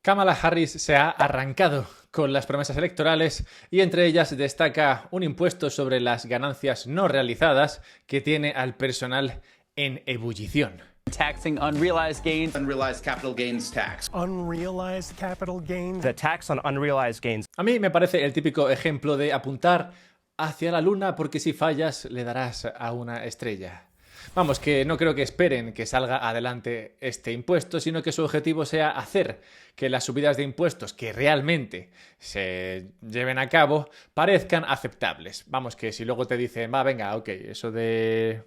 Kamala Harris se ha arrancado con las promesas electorales y entre ellas destaca un impuesto sobre las ganancias no realizadas que tiene al personal en ebullición. Taxing unrealized gains. Unrealized capital gains tax. Unrealized capital gains. The tax on unrealized gains. A mí me parece el típico ejemplo de apuntar hacia la luna porque si fallas le darás a una estrella. Vamos, que no creo que esperen que salga adelante este impuesto, sino que su objetivo sea hacer que las subidas de impuestos que realmente se lleven a cabo parezcan aceptables. Vamos, que si luego te dicen, va, venga, ok, eso de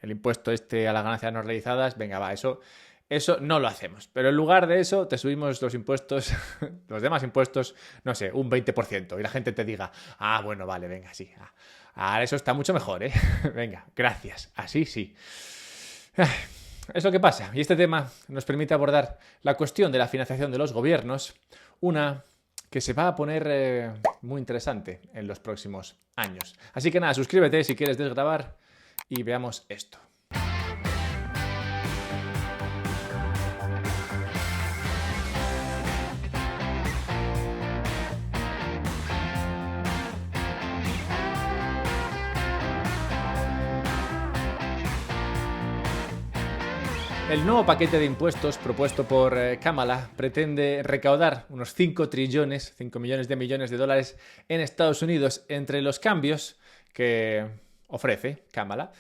el impuesto este a las ganancias no realizadas, venga, va, eso no lo hacemos. Pero en lugar de eso, te subimos los impuestos, los demás impuestos, no sé, un 20%. Y la gente te diga, ah, bueno, vale, venga, sí. Ahora eso está mucho mejor, ¿eh? Venga, gracias. Así sí. Es lo que pasa. Y este tema nos permite abordar la cuestión de la financiación de los gobiernos, una que se va a poner muy interesante en los próximos años. Así que nada, suscríbete si quieres desgravar y veamos esto. El nuevo paquete de impuestos propuesto por Kamala pretende recaudar unos 5 millones de dólares en Estados Unidos. Entre los cambios que ofrece Kamala,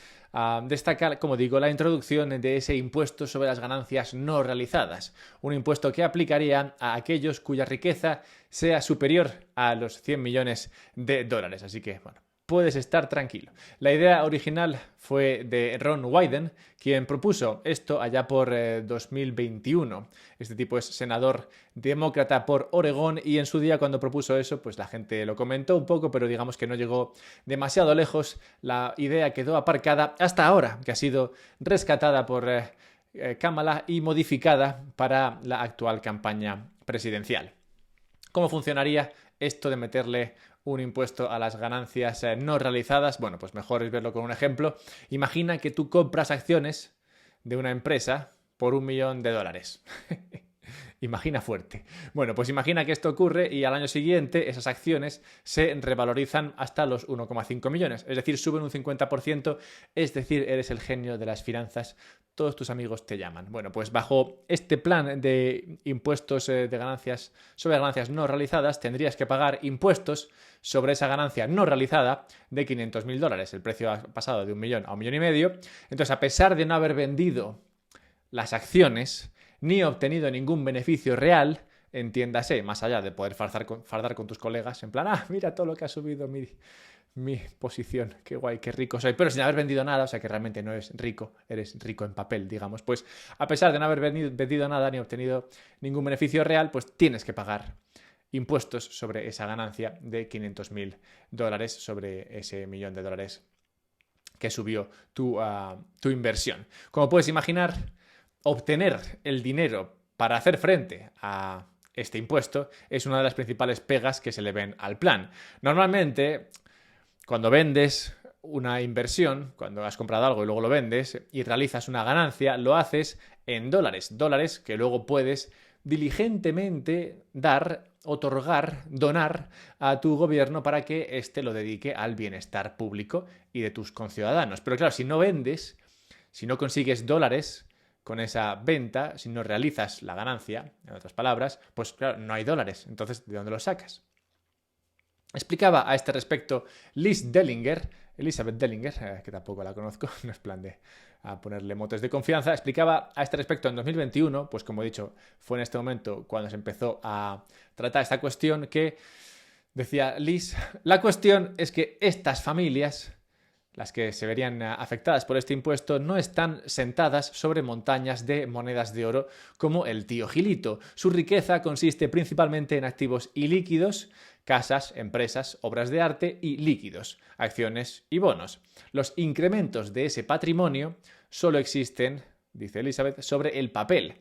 destaca, como digo, la introducción de ese impuesto sobre las ganancias no realizadas, un impuesto que aplicaría a aquellos cuya riqueza sea superior a los 100 millones de dólares. Así que, bueno, puedes estar tranquilo. La idea original fue de Ron Wyden, quien propuso esto allá por 2021. Este tipo es senador demócrata por Oregón y en su día cuando propuso eso, pues la gente lo comentó un poco, pero digamos que no llegó demasiado lejos. La idea quedó aparcada hasta ahora, que ha sido rescatada por Kamala y modificada para la actual campaña presidencial. ¿Cómo funcionaría esto de meterle un impuesto a las ganancias no realizadas? Bueno, pues mejor es verlo con un ejemplo. Imagina que tú compras acciones de una empresa por $1 millón. Imagina fuerte. Bueno, pues imagina que esto ocurre y al año siguiente esas acciones se revalorizan hasta los 1,5 millones. Es decir, suben un 50%, es decir, eres el genio de las finanzas. Todos tus amigos te llaman. Bueno, pues bajo este plan de impuestos de ganancias sobre ganancias no realizadas, tendrías que pagar impuestos sobre esa ganancia no realizada de $500.000. El precio ha pasado de $1 millón a $1,5 millones. Entonces, a pesar de no haber vendido las acciones ni obtenido ningún beneficio real, entiéndase, más allá de poder fardar con tus colegas, en plan, mira todo lo que ha subido mi posición, qué guay, qué rico soy, pero sin haber vendido nada, o sea que realmente no eres rico, eres rico en papel, digamos. Pues a pesar de no haber vendido nada ni obtenido ningún beneficio real, pues tienes que pagar impuestos sobre esa ganancia de $500.000, sobre ese $1 millón que subió tu inversión. Como puedes imaginar, obtener el dinero para hacer frente a este impuesto es una de las principales pegas que se le ven al plan. Normalmente, cuando vendes una inversión, cuando has comprado algo y luego lo vendes y realizas una ganancia, lo haces en dólares que luego puedes diligentemente otorgar, donar a tu gobierno para que éste lo dedique al bienestar público y de tus conciudadanos. Pero claro, si no vendes, si no consigues dólares con esa venta, si no realizas la ganancia, en otras palabras, pues claro, no hay dólares. Entonces, ¿de dónde los sacas? Explicaba a este respecto Elizabeth Dellinger, que tampoco la conozco, no es plan de ponerle motes de confianza, explicaba a este respecto en 2021, pues como he dicho, fue en este momento cuando se empezó a tratar esta cuestión, que decía Liz, la cuestión es que estas familias, las que se verían afectadas por este impuesto, no están sentadas sobre montañas de monedas de oro como el tío Gilito. Su riqueza consiste principalmente en activos ilíquidos, casas, empresas, obras de arte y líquidos, acciones y bonos. Los incrementos de ese patrimonio solo existen, dice Elizabeth, sobre el papel.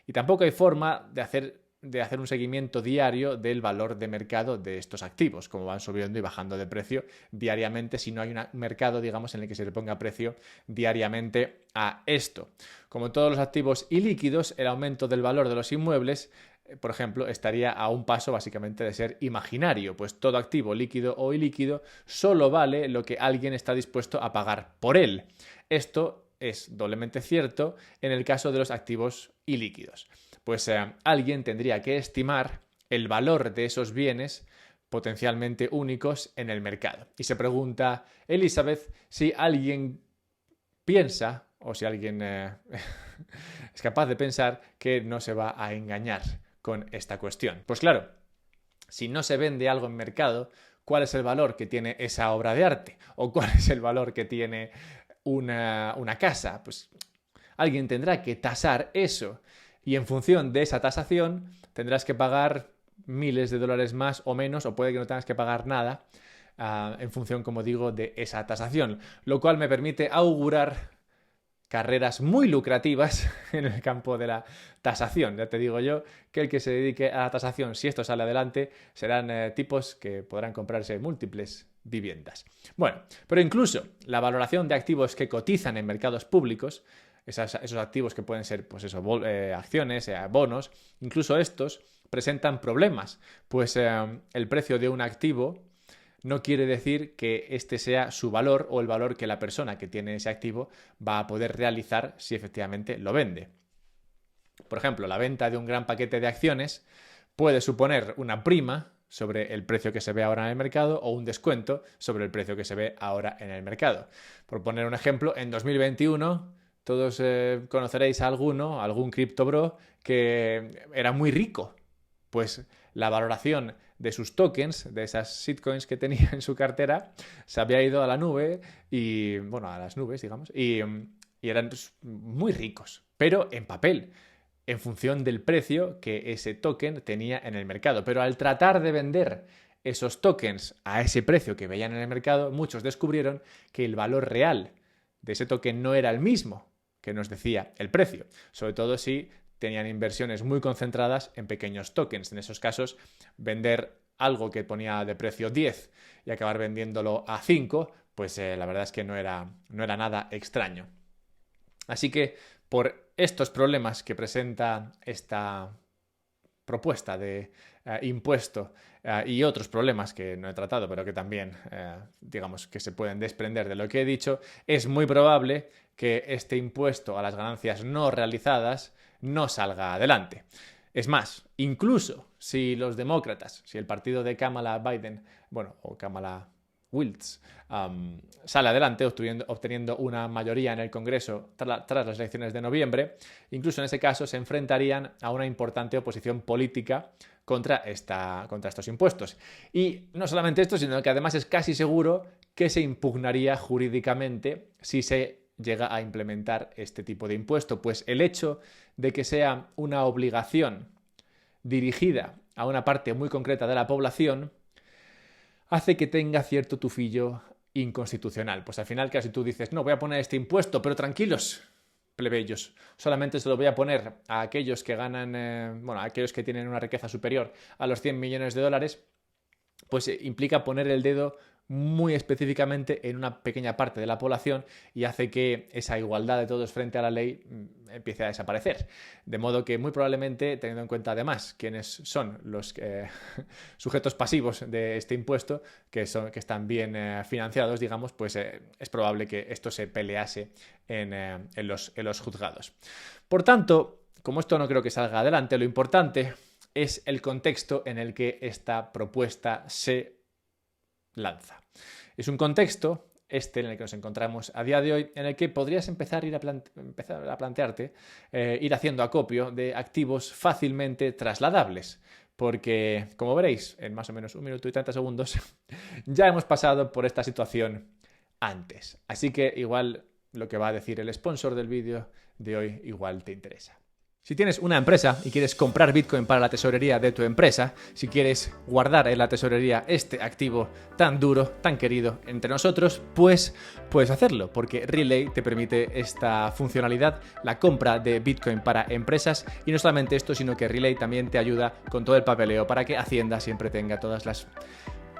Y tampoco hay forma de hacer un seguimiento diario del valor de mercado de estos activos, como van subiendo y bajando de precio diariamente, si no hay un mercado, digamos, en el que se le ponga precio diariamente a esto. Como todos los activos ilíquidos, el aumento del valor de los inmuebles por ejemplo, estaría a un paso básicamente de ser imaginario, pues todo activo, líquido o ilíquido, solo vale lo que alguien está dispuesto a pagar por él. Esto es doblemente cierto en el caso de los activos ilíquidos. Pues alguien tendría que estimar el valor de esos bienes potencialmente únicos en el mercado. Y se pregunta Elizabeth si alguien piensa, o si alguien es capaz de pensar, que no se va a engañar con esta cuestión. Pues claro, si no se vende algo en mercado, ¿cuál es el valor que tiene esa obra de arte? ¿O cuál es el valor que tiene una casa? Pues alguien tendrá que tasar eso. Y en función de esa tasación tendrás que pagar miles de dólares más o menos, o puede que no tengas que pagar nada, en función, como digo, de esa tasación. Lo cual me permite augurar carreras muy lucrativas en el campo de la tasación. Ya te digo yo que el que se dedique a la tasación, si esto sale adelante, serán tipos que podrán comprarse múltiples viviendas. Bueno, pero incluso la valoración de activos que cotizan en mercados públicos, esos activos que pueden ser, pues eso, acciones, bonos, incluso estos presentan problemas, pues el precio de un activo no quiere decir que este sea su valor o el valor que la persona que tiene ese activo va a poder realizar si efectivamente lo vende. Por ejemplo, la venta de un gran paquete de acciones puede suponer una prima sobre el precio que se ve ahora en el mercado o un descuento sobre el precio que se ve ahora en el mercado. Por poner un ejemplo, en 2021 todos conoceréis a algún criptobro que era muy rico. Pues la valoración de sus tokens, de esas shitcoins que tenía en su cartera, se había ido a la nube y, bueno, a las nubes, digamos, y eran muy ricos, pero en papel, en función del precio que ese token tenía en el mercado. Pero al tratar de vender esos tokens a ese precio que veían en el mercado, muchos descubrieron que el valor real de ese token no era el mismo que nos decía el precio, sobre todo si tenían inversiones muy concentradas en pequeños tokens. En esos casos, vender algo que ponía de precio 10 y acabar vendiéndolo a 5, pues la verdad es que no era nada extraño. Así que por estos problemas que presenta esta propuesta de impuesto y otros problemas que no he tratado, pero que también, digamos, que se pueden desprender de lo que he dicho, es muy probable que este impuesto a las ganancias no realizadas no salga adelante. Es más, incluso si los demócratas, si el partido de Kamala Biden, bueno, o Kamala Wiltz, sale adelante obteniendo una mayoría en el Congreso tras las elecciones de noviembre, incluso en ese caso se enfrentarían a una importante oposición política contra estos impuestos. Y no solamente esto, sino que además es casi seguro que se impugnaría jurídicamente si se llega a implementar este tipo de impuesto, pues el hecho de que sea una obligación dirigida a una parte muy concreta de la población hace que tenga cierto tufillo inconstitucional. Pues al final casi tú dices, no, voy a poner este impuesto, pero tranquilos, plebeyos, solamente se lo voy a poner a aquellos que ganan, a aquellos que tienen una riqueza superior a los 100 millones de dólares, pues implica poner el dedo muy específicamente en una pequeña parte de la población y hace que esa igualdad de todos frente a la ley empiece a desaparecer. De modo que muy probablemente, teniendo en cuenta además quiénes son los sujetos pasivos de este impuesto, que están bien financiados, digamos, pues es probable que esto se pelease en los juzgados. Por tanto, como esto no creo que salga adelante, lo importante es el contexto en el que esta propuesta se lanza. Es un contexto, en el que nos encontramos a día de hoy, en el que podrías empezar a plantearte ir haciendo acopio de activos fácilmente trasladables. Porque, como veréis, en más o menos 1 minuto y 30 segundos, ya hemos pasado por esta situación antes. Así que igual lo que va a decir el sponsor del vídeo de hoy igual te interesa. Si tienes una empresa y quieres comprar Bitcoin para la tesorería de tu empresa, si quieres guardar en la tesorería este activo tan duro, tan querido entre nosotros, pues puedes hacerlo, porque Relay te permite esta funcionalidad, la compra de Bitcoin para empresas, y no solamente esto, sino que Relay también te ayuda con todo el papeleo para que Hacienda siempre tenga todas las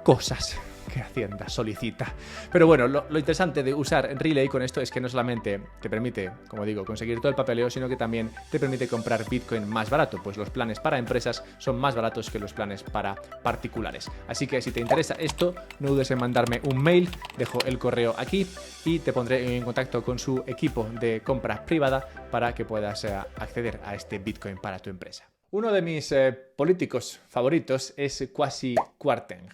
cosas que Hacienda solicita. Pero bueno, lo interesante de usar Relay con esto es que no solamente te permite, como digo, conseguir todo el papeleo, sino que también te permite comprar Bitcoin más barato, pues los planes para empresas son más baratos que los planes para particulares. Así que si te interesa esto, no dudes en mandarme un mail, dejo el correo aquí y te pondré en contacto con su equipo de compra privada para que puedas acceder a este Bitcoin para tu empresa. Uno de mis políticos favoritos es Kwasi Kwarteng.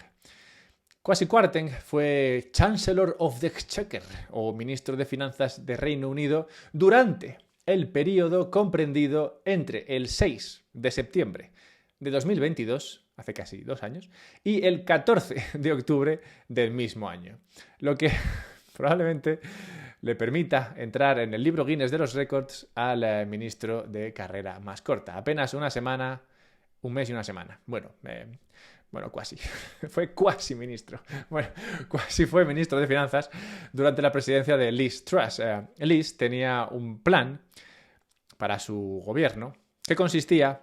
Kwasi Kwarteng fue Chancellor of the Exchequer, o ministro de Finanzas de Reino Unido, durante el periodo comprendido entre el 6 de septiembre de 2022, hace casi 2 años, y el 14 de octubre del mismo año. Lo que probablemente le permita entrar en el libro Guinness de los récords al ministro de carrera más corta. Apenas una semana, un mes y una semana. Bueno, Kwasi. Fue Kwasi ministro. Bueno, Kwasi fue ministro de Finanzas durante la presidencia de Liz Truss. Liz tenía un plan para su gobierno que consistía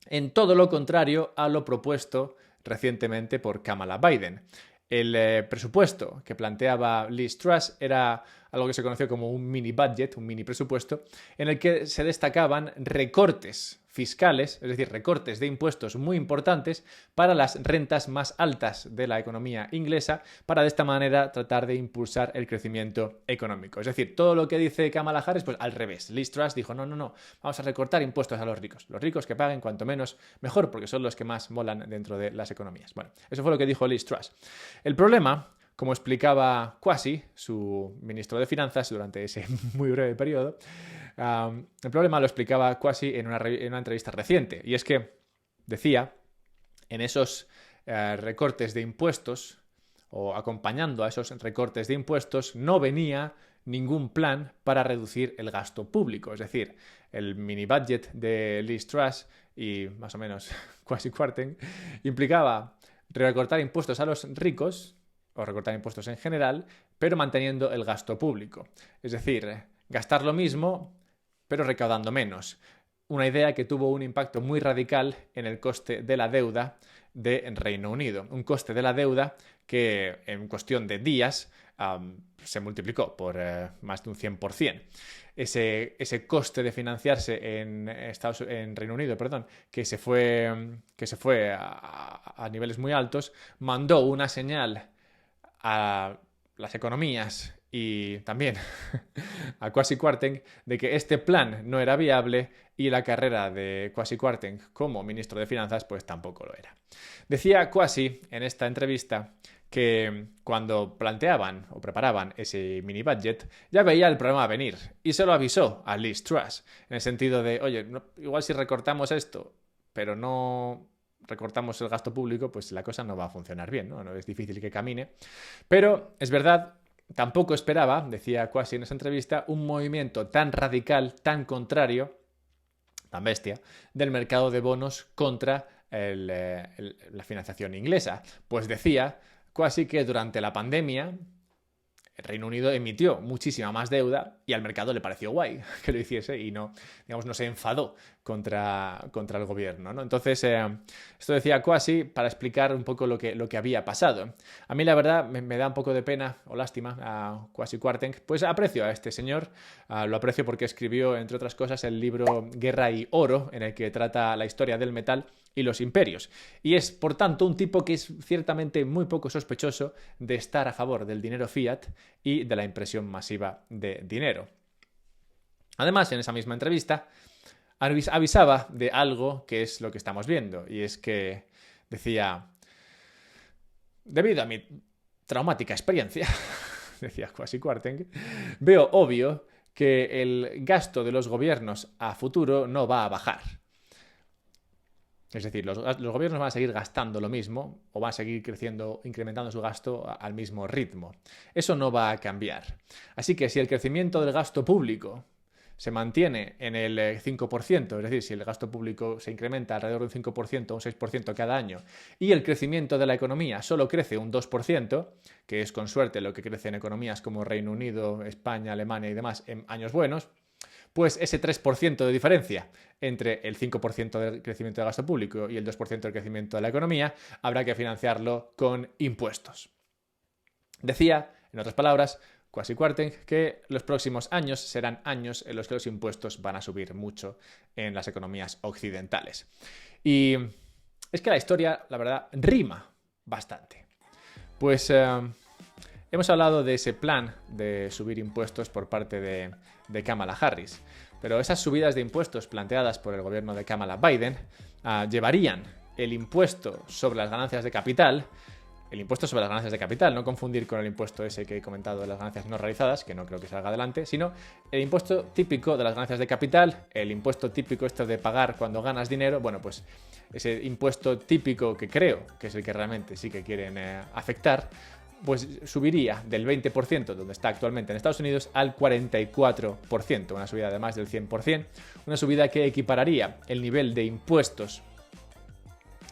en todo lo contrario a lo propuesto recientemente por Kamala Biden. El presupuesto que planteaba Liz Truss era algo que se conoció como un mini budget, un mini presupuesto, en el que se destacaban recortes fiscales, es decir, recortes de impuestos muy importantes para las rentas más altas de la economía inglesa, para de esta manera tratar de impulsar el crecimiento económico. Es decir, todo lo que dice Kamala Harris, pues al revés. Liz Truss dijo, no, vamos a recortar impuestos a los ricos que paguen cuanto menos mejor, porque son los que más molan dentro de las economías. Bueno, eso fue lo que dijo Liz Truss. El problema, como explicaba Kwasi, su ministro de Finanzas, durante ese muy breve periodo, el problema lo explicaba Kwasi en una entrevista reciente, y es que decía, en esos recortes de impuestos, o acompañando a esos recortes de impuestos, no venía ningún plan para reducir el gasto público. Es decir, el mini budget de Liz Truss y más o menos Kwasi Kwarteng implicaba recortar impuestos a los ricos, o recortar impuestos en general, pero manteniendo el gasto público. Es decir, gastar lo mismo, pero recaudando menos. Una idea que tuvo un impacto muy radical en el coste de la deuda de Reino Unido. Un coste de la deuda que en cuestión de días se multiplicó por más de un 100%. Ese coste de financiarse en Reino Unido, que se fue a niveles muy altos, mandó una señal a las economías y también a Kwasi Kwarteng de que este plan no era viable y la carrera de Kwasi Kwarteng como ministro de Finanzas pues tampoco lo era. Decía Kwasi en esta entrevista que cuando planteaban o preparaban ese mini budget ya veía el problema venir y se lo avisó a Liz Truss en el sentido de, oye, igual si recortamos esto pero no recortamos el gasto público, pues la cosa no va a funcionar bien, ¿no? Es difícil que camine. Pero es verdad, tampoco esperaba, decía Kwasi en esa entrevista, un movimiento tan radical, tan contrario, tan bestia, del mercado de bonos contra la financiación inglesa. Pues decía Kwasi que durante la pandemia el Reino Unido emitió muchísima más deuda y al mercado le pareció guay que lo hiciese y no se enfadó contra el gobierno, ¿no? Entonces, esto decía Kwasi para explicar un poco lo que había pasado. A mí, la verdad, me da un poco de pena o lástima a Kwasi Kwarteng, pues aprecio a este señor, lo aprecio porque escribió, entre otras cosas, el libro Guerra y Oro, en el que trata la historia del metal y los imperios. Y es, por tanto, un tipo que es ciertamente muy poco sospechoso de estar a favor del dinero fiat y de la impresión masiva de dinero. Además, en esa misma entrevista, avisaba de algo que es lo que estamos viendo, y es que decía, debido a mi traumática experiencia, decía Kwasi Kwarteng, veo obvio que el gasto de los gobiernos a futuro no va a bajar. Es decir, los gobiernos van a seguir gastando lo mismo o van a seguir creciendo, incrementando su gasto al mismo ritmo. Eso no va a cambiar. Así que si el crecimiento del gasto público se mantiene en el 5%, es decir, si el gasto público se incrementa alrededor de un 5% o un 6% cada año y el crecimiento de la economía solo crece un 2%, que es con suerte lo que crece en economías como Reino Unido, España, Alemania y demás en años buenos, pues ese 3% de diferencia entre el 5% del crecimiento del gasto público y el 2% del crecimiento de la economía habrá que financiarlo con impuestos. Decía, en otras palabras, Kwasi Kwarteng, que los próximos años serán años en los que los impuestos van a subir mucho en las economías occidentales. Y es que la historia, la verdad, rima bastante. Pues hemos hablado de ese plan de subir impuestos por parte de Kamala Harris, pero esas subidas de impuestos planteadas por el gobierno de Kamala Biden llevarían el impuesto sobre las ganancias de capital. El impuesto sobre las ganancias de capital, no confundir con el impuesto ese que he comentado de las ganancias no realizadas, que no creo que salga adelante, sino el impuesto típico de las ganancias de capital, el impuesto típico esto de pagar cuando ganas dinero, bueno, pues ese impuesto típico que creo que es el que realmente sí que quieren afectar, pues subiría del 20%, donde está actualmente en Estados Unidos, al 44%, una subida de más del 100%, una subida que equipararía el nivel de impuestos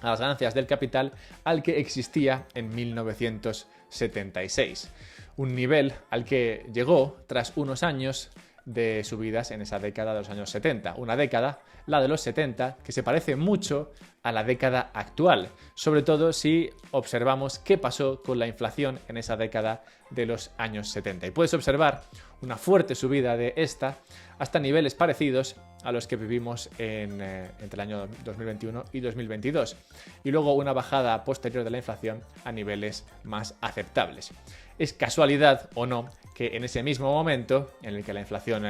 a las ganancias del capital al que existía en 1976. Un nivel al que llegó tras unos años de subidas en esa década de los años 70. Una década, la de los 70, que se parece mucho a la década actual, sobre todo si observamos qué pasó con la inflación en esa década de los años 70. Y puedes observar una fuerte subida de esta hasta niveles parecidos a los que vivimos entre el año 2021 y 2022. Y luego una bajada posterior de la inflación a niveles más aceptables. ¿Es casualidad o no que en ese mismo momento en el que la inflación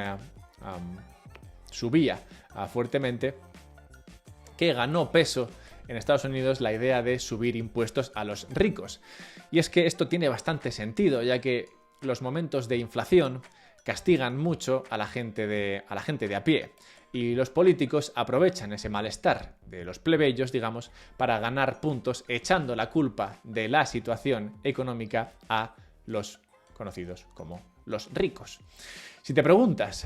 subía fuertemente, que ganó peso en Estados Unidos la idea de subir impuestos a los ricos? Y es que esto tiene bastante sentido, ya que los momentos de inflación castigan mucho a la gente de a pie. Y los políticos aprovechan ese malestar de los plebeyos, digamos, para ganar puntos echando la culpa de la situación económica a los conocidos como los ricos. Si te preguntas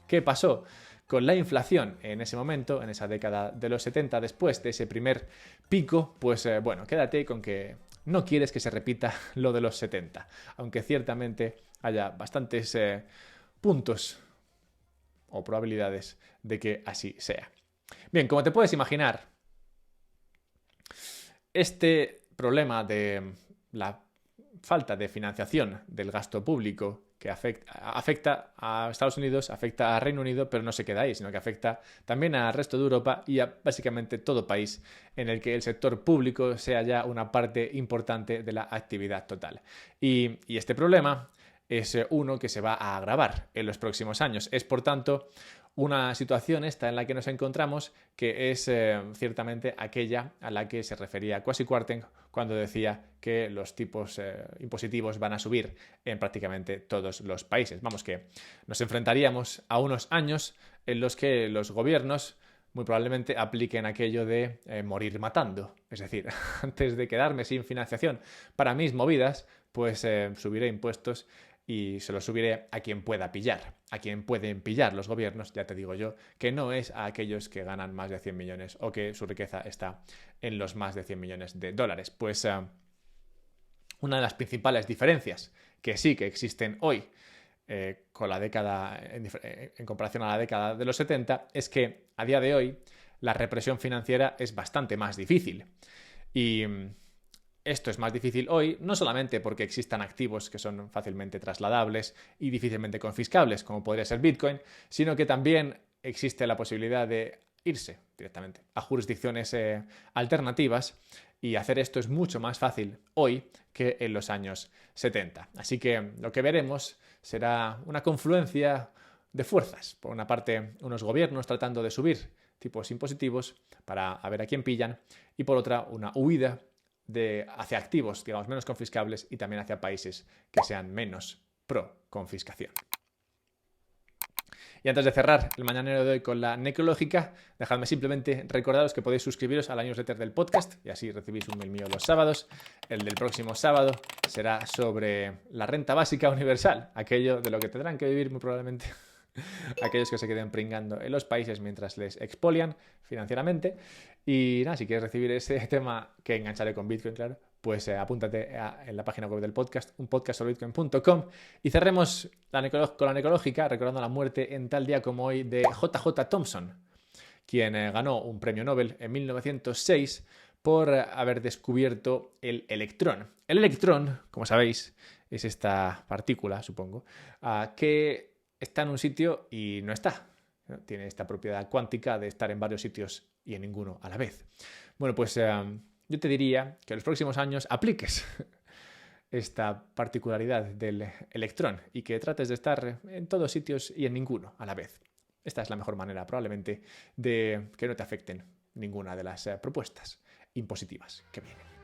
qué pasó con la inflación en ese momento, en esa década de los 70, después de ese primer pico, pues bueno, quédate con que no quieres que se repita lo de los 70, aunque ciertamente haya bastantes puntos o probabilidades de que así sea. Bien, como te puedes imaginar, este problema de la falta de financiación del gasto público que afecta a Estados Unidos, afecta a Reino Unido, pero no se queda ahí, sino que afecta también al resto de Europa y a básicamente todo país en el que el sector público sea ya una parte importante de la actividad total. Y este problema es uno que se va a agravar en los próximos años. Es, por tanto, una situación esta en la que nos encontramos que es ciertamente aquella a la que se refería Kwasi Kwarteng cuando decía que los tipos impositivos van a subir en prácticamente todos los países. Vamos, que nos enfrentaríamos a unos años en los que los gobiernos muy probablemente apliquen aquello de morir matando. Es decir, antes de quedarme sin financiación para mis movidas, pues subiré impuestos y se lo subiré a quien pueda pillar. A quien pueden pillar los gobiernos, ya te digo yo, que no es a aquellos que ganan más de 100 millones o que su riqueza está en los más de 100 millones de dólares. Pues una de las principales diferencias que sí que existen hoy con la década, en comparación a la década de los 70, es que a día de hoy la represión financiera es bastante más difícil. Y esto es más difícil hoy, no solamente porque existan activos que son fácilmente trasladables y difícilmente confiscables, como podría ser Bitcoin, sino que también existe la posibilidad de irse directamente a jurisdicciones alternativas, y hacer esto es mucho más fácil hoy que en los años 70. Así que lo que veremos será una confluencia de fuerzas. Por una parte, unos gobiernos tratando de subir tipos impositivos para ver a quién pillan, y por otra, una huida hacia activos, digamos, menos confiscables y también hacia países que sean menos pro confiscación. Y antes de cerrar el mañanero de hoy con la necrológica, dejadme simplemente recordaros que podéis suscribiros a la newsletter del podcast y así recibís un mail mío los sábados. El del próximo sábado será sobre la renta básica universal, aquello de lo que tendrán que vivir muy probablemente aquellos que se queden pringando en los países mientras les expolian financieramente. Y nada, si quieres recibir ese tema que engancharé con Bitcoin, claro, pues apúntate en la página web del podcast, unpodcastsobrebitcoin.com, y cerremos con la necrológica recordando la muerte en tal día como hoy de J.J. Thomson, quien ganó un premio Nobel en 1906 por haber descubierto el electrón. El electrón, como sabéis, es esta partícula, supongo, que está en un sitio y no está. ¿No? Tiene esta propiedad cuántica de estar en varios sitios y en ninguno a la vez. Bueno, pues yo te diría que en los próximos años apliques esta particularidad del electrón y que trates de estar en todos sitios y en ninguno a la vez. Esta es la mejor manera, probablemente, de que no te afecten ninguna de las propuestas impositivas que vienen.